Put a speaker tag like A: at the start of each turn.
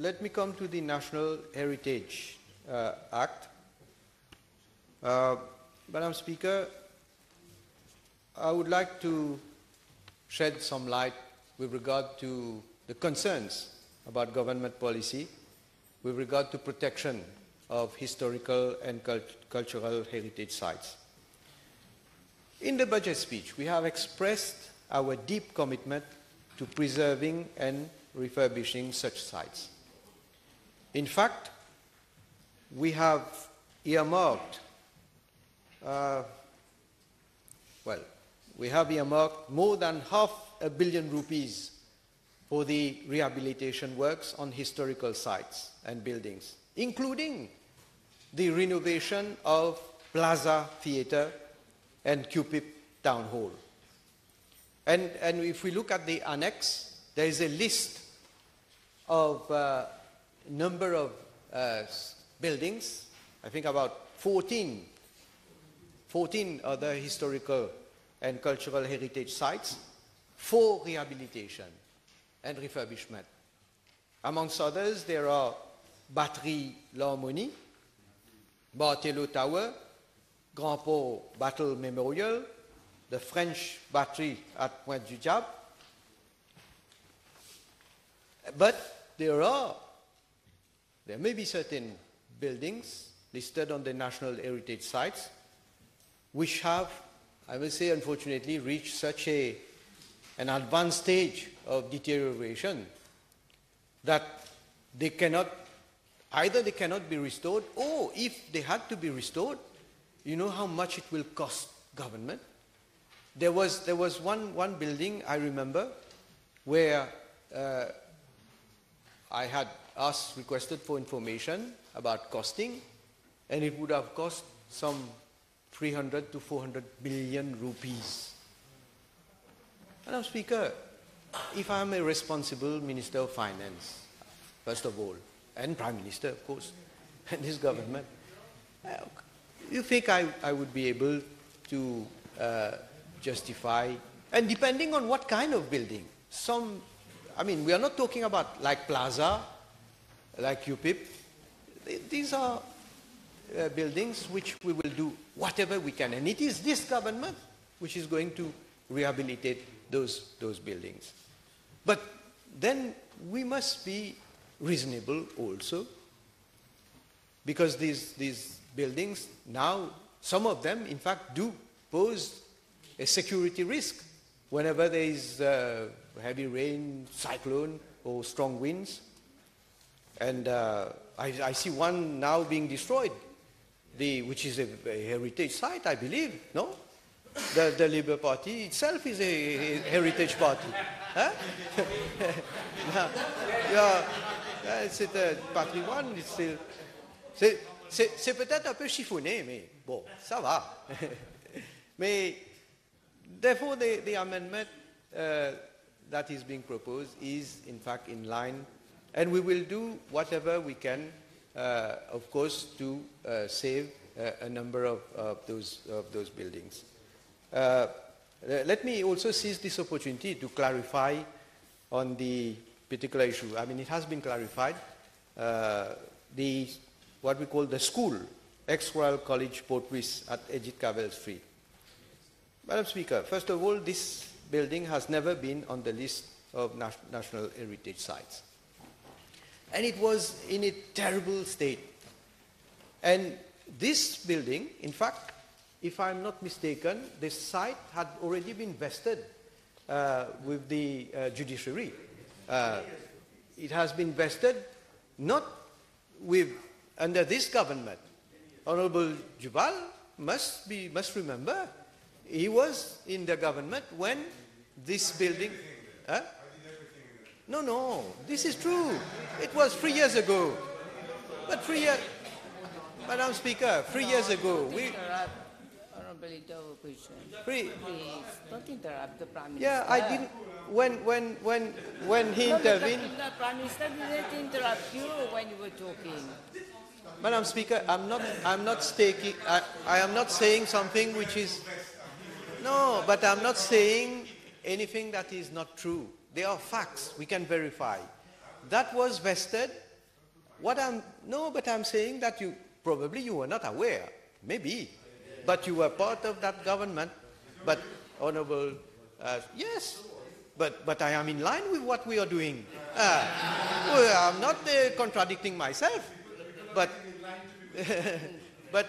A: let me come to the National Heritage Act. Madam Speaker, I would like to shed some light with regard to the concerns about government policy with regard to protection of historical and cultural heritage sites. In the budget speech, we have expressed our deep commitment to preserving and refurbishing such sites. In fact, we have earmarked, more than ₹500 million for the rehabilitation works on historical sites and buildings, including the renovation of Plaza Theatre and QPIP Town Hall. And if we look at the annex, there is a list of number of buildings, I think about 14 other historical and cultural heritage sites for rehabilitation and refurbishment. Amongst others, there are Batterie L'Harmonie, Barthelot Tower, Grand Port Battle Memorial, the French battery at Pointe du Diable. But there may be certain buildings listed on the National Heritage Sites which have, I will say unfortunately, reached such an advanced stage of deterioration that either they cannot be restored, or if they had to be restored, you know how much it will cost government. There was one building I remember where I had requested for information about costing, and it would have cost some 300 to 400 billion rupees. Madam Speaker, if I am a responsible Minister of Finance, first of all, and Prime Minister, of course, and this government, you think I would be able to justify, and depending on what kind of building, we are not talking about like Plaza, like UPIP. These are buildings which we will do whatever we can, and it is this government which is going to rehabilitate those buildings. But then we must be reasonable also, because these buildings now, some of them in fact do pose a security risk whenever there is heavy rain, cyclone or strong winds. And I see one now being destroyed, which is a heritage site, I believe, no? The Labour Party itself is a heritage party. Hein? C'est un patrimoine, c'est peut-être un peu chiffonné, mais bon, ça va. Mais therefore, the amendment that is being proposed is in fact in line, and we will do whatever we can, of course, to save a number of those buildings. Let me also seize this opportunity to clarify on the particular issue. I mean, it has been clarified. What we call the school, ex-Royal College Portvis at Edith Cavell Street. Madam Speaker, first of all, this building has never been on the list of National Heritage Sites. And it was in a terrible state. And this building, in fact, if I'm not mistaken, this site had already been vested with the judiciary. It has been vested not under this government. Honorable Jubal must remember, he was in the government when this building... Huh? No, this is true. It was 3 years ago. But 3 years... Madam Speaker, 3 years ago, we...
B: Please, don't interrupt the Prime Minister.
A: Yeah, I didn't... When he intervened...
B: The Prime Minister didn't interrupt you when you were talking.
A: Madam Speaker, I am not saying something which is... No, but I'm not saying anything that is not true. They are facts we can verify. That was vested No, but I'm saying that probably you were not aware, maybe, but you were part of that government. But Honorable, yes, but I am in line with what we are doing. Well, I'm not contradicting myself, but but